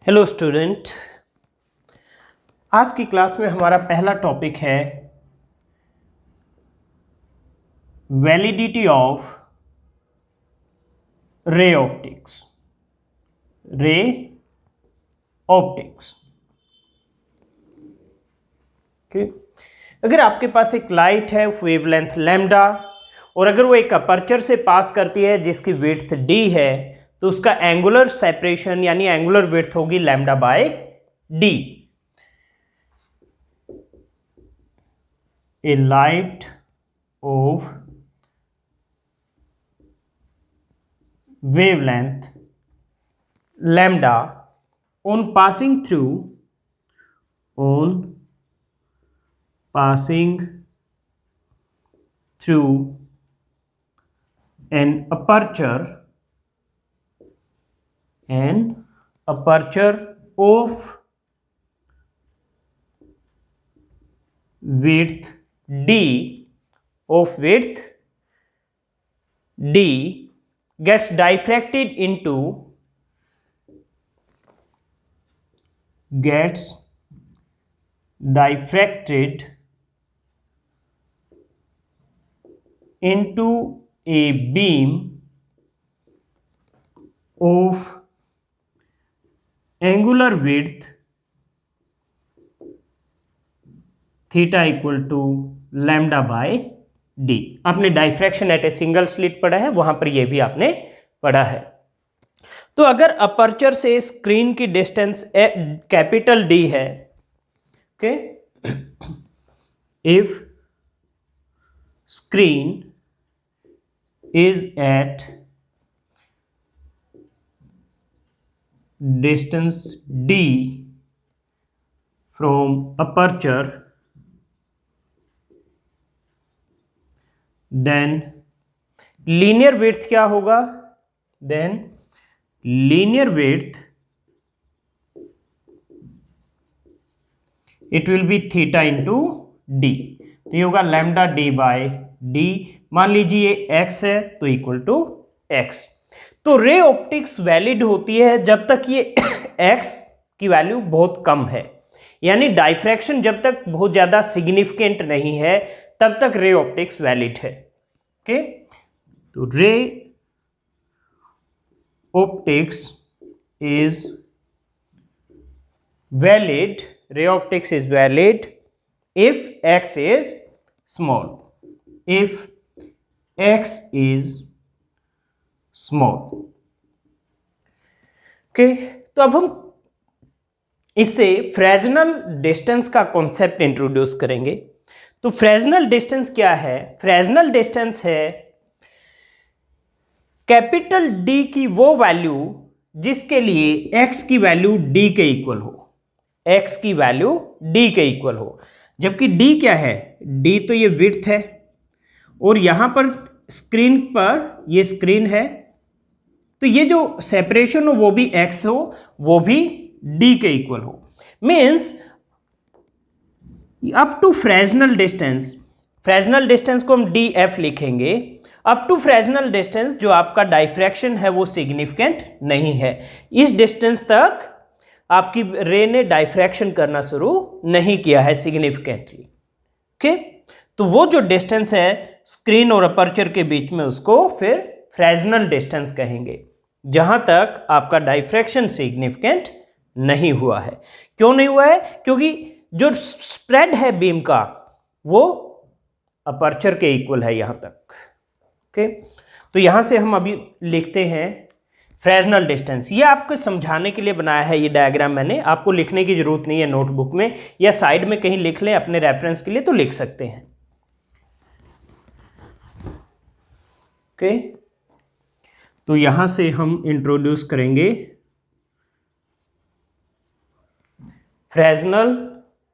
Hello student, आज की class में हमारा पहला टॉपिक है validity of ray optics. Ray optics अगर आपके पास एक लाइट है वेवलेंथ लैम्डा और अगर वो एक अपर्चर से पास करती है जिसकी विड्थ डी है तो उसका एंगुलर सेपरेशन यानी एंगुलर विड्थ होगी lambda by D. A light of wavelength lambda on passing through an aperture of width d gets diffracted into a beam of angular width theta equal to lambda by D. आपने diffraction at a single slit पढ़ा है, वहां पर यह भी आपने पढ़ा है। तो अगर अपर्चर से स्क्रीन की डिस्टेंस कैपिटल डी है, okay, if screen is at distance D from aperture, then linear width क्या होगा? Then linear width it will be theta into D. तो ये होगा लैम्डा डी बाय डी। मान लीजिए एक्स है तो इक्वल टू एक्स। तो रे ऑप्टिक्स वैलिड होती है जब तक ये एक्स की वैल्यू बहुत कम है, यानी डाइफ्रैक्शन जब तक बहुत ज्यादा सिग्निफिकेंट नहीं है तब तक रे ऑप्टिक्स वैलिड है। ओके, तो ray optics is valid, ray optics is valid if x is small, if x is small। Okay, तो अब हम इससे फ्रेजनल डिस्टेंस का कॉन्सेप्ट इंट्रोड्यूस करेंगे। तो फ्रेजनल डिस्टेंस क्या है? फ्रेजनल डिस्टेंस है कैपिटल डी की वो वैल्यू जिसके लिए x की वैल्यू d के इक्वल हो, x की वैल्यू d के इक्वल हो। जबकि d क्या है? d तो ये विड्थ है और यहां पर स्क्रीन पर ये स्क्रीन है, तो ये जो सेपरेशन हो वो भी x हो, वो भी d के इक्वल हो। Means up to Fresnel distance, Fresnel distance को हम df लिखेंगे। अप टू फ्रेजनल डिस्टेंस जो आपका डाइफ्रैक्शन है वो सिग्निफिकेंट नहीं है। इस डिस्टेंस तक आपकी रे ने डाइफ्रैक्शन करना शुरू नहीं किया है सिग्निफिकेंटली। ओके, तो वो जो डिस्टेंस है स्क्रीन और अपर्चर के बीच में उसको फिर फ्रेजनल डिस्टेंस कहेंगे, जहां तक आपका डाइफ्रैक्शन सिग्निफिकेंट नहीं हुआ है। क्यों नहीं हुआ है? क्योंकि जो स्प्रेड है बीम का वो अपर्चर के इक्वल है यहां तक। ओके, तो यहां से हम अभी लिखते हैं फ्रेजनल डिस्टेंस। ये आपको समझाने के लिए बनाया है ये डायग्राम, मैंने आपको लिखने की जरूरत नहीं है नोटबुक में या साइड में कहीं लिख लें अपने रेफरेंस के लिए तो लिख सकते हैं। ओके, तो यहां से हम इंट्रोड्यूस करेंगे Fresnel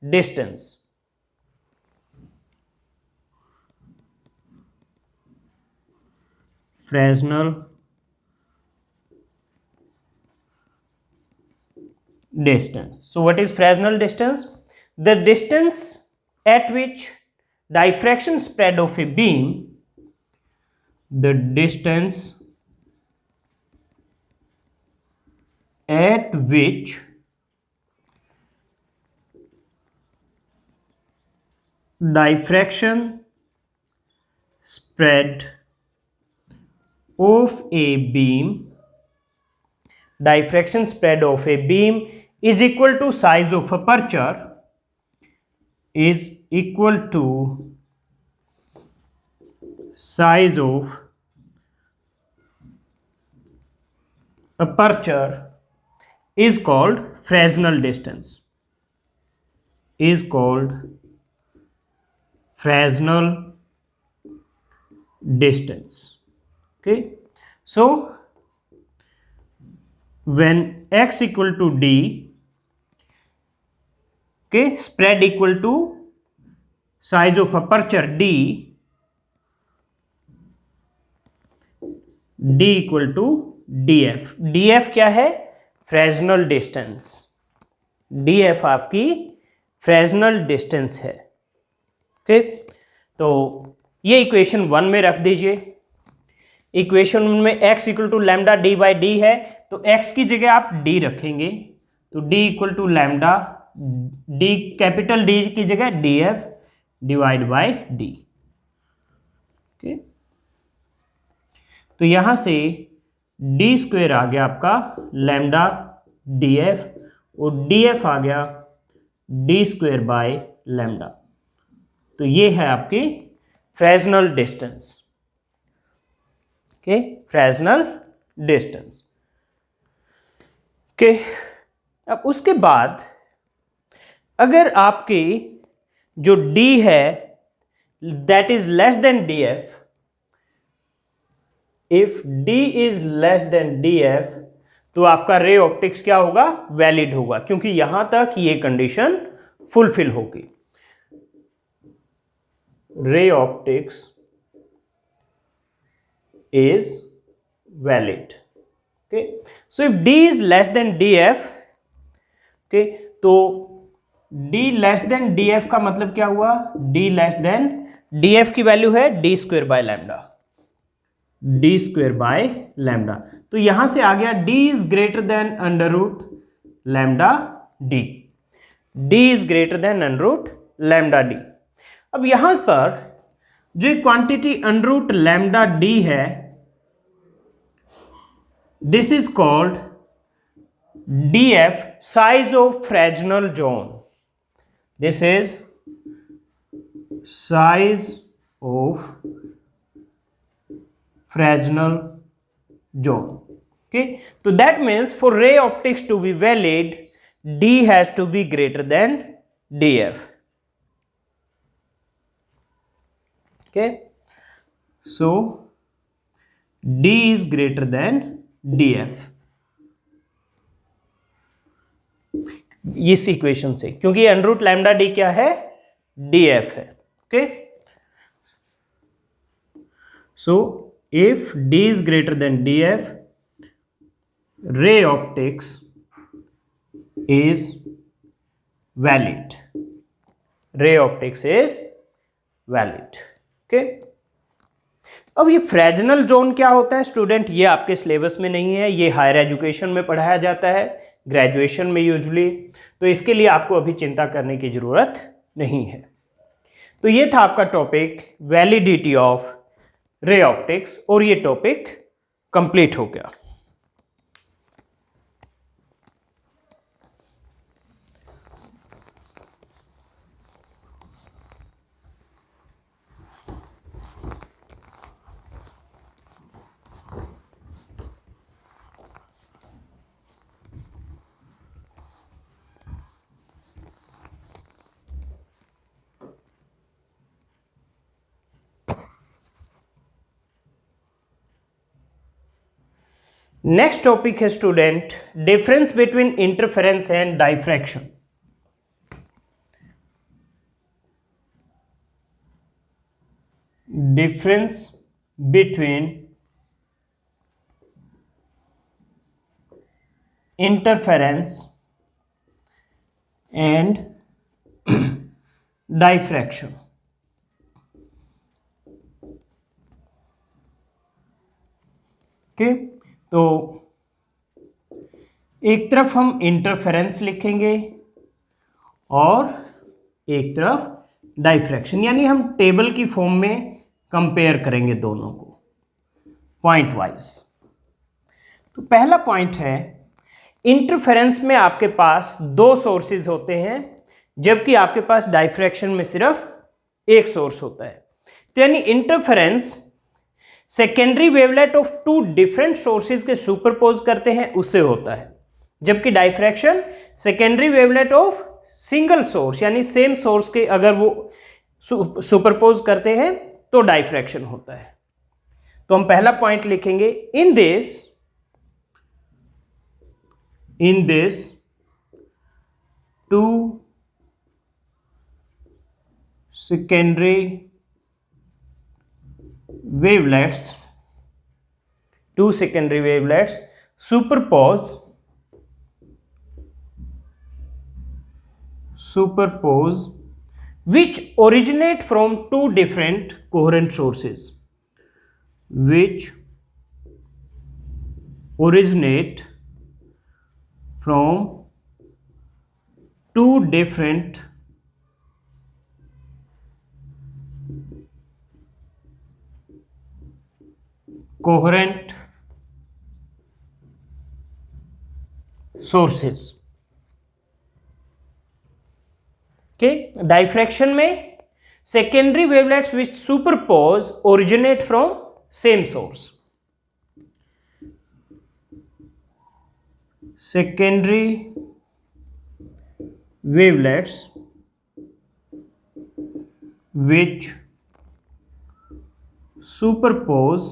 distance. Fresnel distance. So what is Fresnel distance? The distance at which diffraction spread of a beam, the distance at which diffraction spread of a beam, diffraction spread of a beam is equal to size of aperture, is equal to size of aperture is called Fresnel distance, is called Fresnel distance. Okay, so when x equal to d, okay, spread equal to size of aperture d, d equal to df, df क्या है, फ्रेस्नल distance, df आपकी Fresnel distance है. Okay, तो ये equation 1 में रख दीजिए. Equation में x equal to lambda D by D है, तो x की जगह आप d रखेंगे, तो d equal to lambda d, capital D की जगह df divide by d. Okay, तो यहां से d स्क्वेयर आ गया आपका लैम्डा df और df आ गया d स्क्वेयर बाय लैम्डा. तो ये है आपकी Fresnel distance. Okay, Fresnel distance. Okay, अब उसके बाद अगर आपकी जो d है that is less than df, if d is less than df, तो आपका रे ऑप्टिक्स क्या होगा, वैलिड होगा, क्योंकि यहां तक ये कंडीशन फुलफिल होगी. Ray optics is valid. Okay, so if d is less than df, okay, तो d less than df का मतलब क्या हुआ, d less than df की वैल्यू है d square by lambda, d square by lambda. तो यहां से आ गया d is greater than under root lambda d, d is greater than under root lambda d. अब यहां पर जो quantity under root lambda d है, this is called df, size of Fresnel zone. This is size of Fresnel zone. Okay, तो that means for ray optics to be valid d has to be greater than df. Okay, so d is greater than df इस equation से, क्योंकि under root lambda D क्या है, df है. Okay, so if d is greater than df, ray optics is valid, ray optics is valid. Okay, अब ये फ्रेस्नल zone क्या होता है स्टूडेंट, ये आपके सिलेबस में नहीं है, ये हायर एजुकेशन में पढ़ाया जाता है, ग्रेजुएशन में यूजुअली, तो इसके लिए आपको अभी चिंता करने की ज़रूरत नहीं है. तो ये था आपका topic validity of ray optics, और ये टॉपिक कंप्लीट हो गया. नेक्स्ट टॉपिक है student difference between interference and diffraction. Difference between interference and diffraction. Okay, तो एक तरफ हम इंटरफेरेंस लिखेंगे और एक तरफ डाइफ्रैक्शन, यानी हम टेबल की फॉर्म में कंपेयर करेंगे दोनों को पॉइंट वाइज। तो पहला पॉइंट है, इंटरफेरेंस में आपके पास दो सोर्सेज होते हैं जबकि आपके पास डाइफ्रैक्शन में सिर्फ एक सोर्स होता है। तो यानी interference secondary wavelet of two different sources के सुपरपोज करते हैं उससे होता है, जबकि diffraction secondary wavelet of single source यानी सेम सोर्स के अगर वो सुपरपोज करते हैं तो डाइफ्रैक्शन होता है। तो हम पहला पॉइंट लिखेंगे, in this two secondary wavelets superpose which originate from two different coherent sources, which originate from two different coherent sources। Diffraction में secondary wavelets which superpose originate from same source. सेकेंडरी wavelets which superpose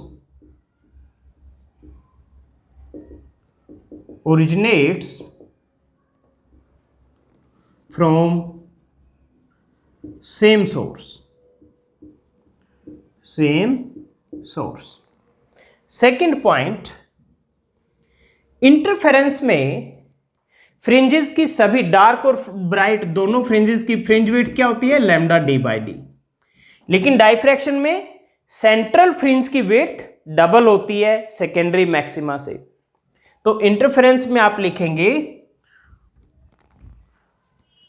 originates from same source। Second point, interference में fringes की सभी dark और bright दोनों fringes की fringe width क्या होती है, लैम्डा डी बाई डी। लेकिन डाइफ्रैक्शन में सेंट्रल फ्रिंज की विड्थ डबल होती है सेकेंडरी मैक्सिमा से। तो इंटरफेरेंस में आप लिखेंगे,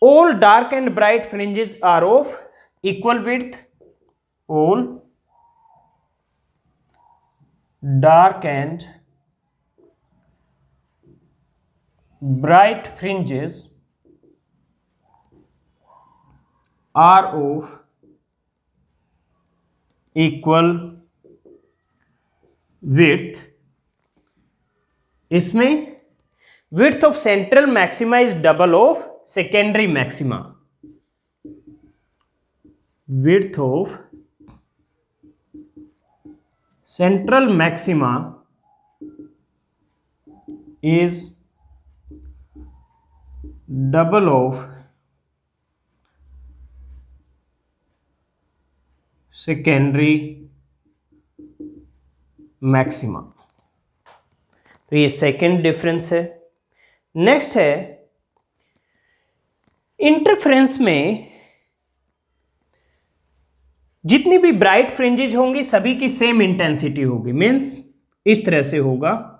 all dark and bright fringes are of equal width, all dark and bright fringes are of equal width। इसमें width of central maxima is double of secondary maxima। width of central maxima is double of secondary maxima। तो ये second difference है। Next है, interference में जितनी भी bright fringes होंगी सभी की सेम इंटेंसिटी होगी, मीन्स इस तरह से होगा,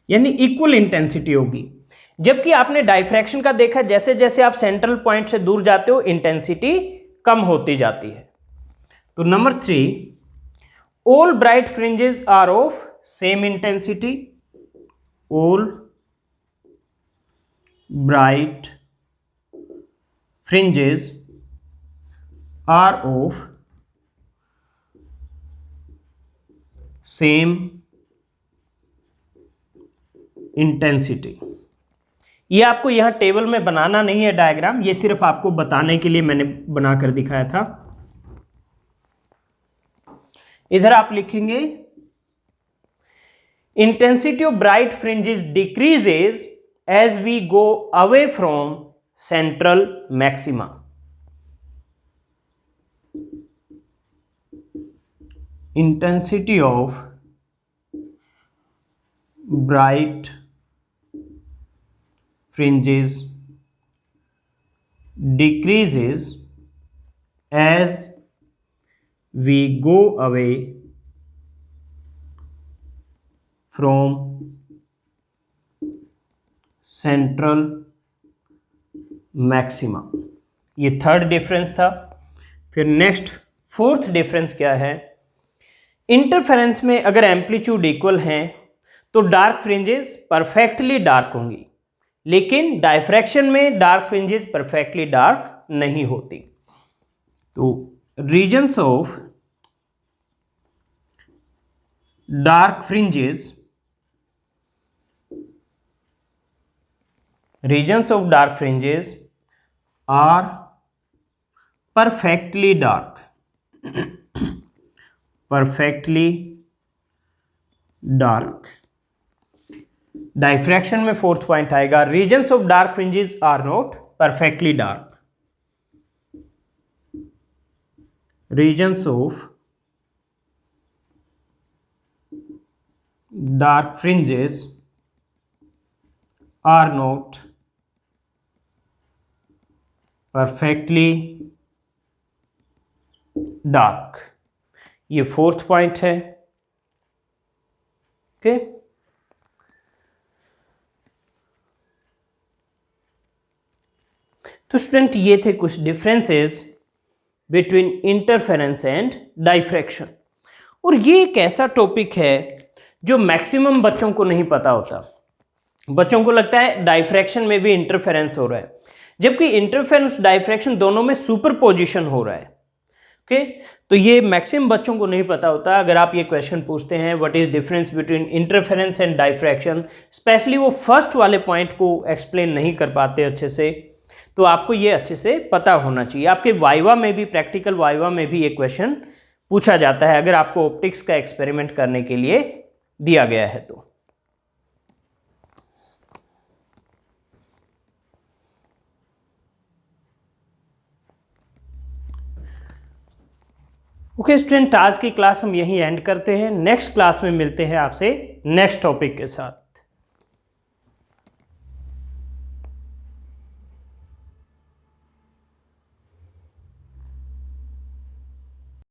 यानी इक्वल इंटेंसिटी होगी। जबकि आपने डाइफ्रैक्शन का देखा, जैसे जैसे आप सेंट्रल पॉइंट से दूर जाते हो इंटेंसिटी कम होती जाती है। तो number 3, all bright fringes are of same intensity, all bright fringes are of same intensity. ये आपको यहां टेबल में बनाना नहीं है डायग्राम, ये सिर्फ आपको बताने के लिए मैंने बनाकर दिखाया था। इधर आप लिखेंगे, intensity of bright fringes decreases as we go away from central maxima. Intensity of bright fringes decreases as we go away from central maxima. ये थर्ड डिफरेंस था। फिर नेक्स्ट फोर्थ डिफरेंस क्या है, इंटरफेरेंस में अगर एम्पलीट्यूड इक्वल हैं तो dark fringes perfectly dark होंगी, लेकिन डायफ्रैक्शन में डार्क फ्रिंजेस परफेक्टली डार्क नहीं होती। तो regions of dark fringes, regions of dark fringes are perfectly dark, perfectly dark। Diffraction में फोर्थ पॉइंट आएगा, regions of dark fringes are not perfectly dark, regions of dark fringes are not perfectly dark. ये fourth point है। Okay, तो student ये थे कुछ differences between interference and diffraction. और ये एक ऐसा टॉपिक है जो मैक्सिमम बच्चों को नहीं पता होता। बच्चों को लगता है डाइफ्रैक्शन में भी इंटरफेरेंस हो रहा है, जबकि इंटरफेरेंस डाइफ्रैक्शन दोनों में सुपरपोजिशन हो रहा है। ओके, तो ये मैक्सिमम बच्चों को नहीं पता होता। अगर आप ये क्वेश्चन पूछते हैं what is difference between interference and diffraction, specially वो फर्स्ट वाले पॉइंट को एक्सप्लेन नहीं कर पाते अच्छे से, तो आपको ये अच्छे से पता होना चाहिए। आपके वाइवा में भी, प्रैक्टिकल वाइवा में भी ये क्वेश्चन पूछा जाता है अगर आपको ऑप्टिक्स का एक्सपेरिमेंट करने के लिए दिया गया है तो। ओके स्टूडेंट, आज की क्लास हम यहीं एंड करते हैं। नेक्स्ट क्लास में मिलते हैं आपसे नेक्स्ट टॉपिक के साथ।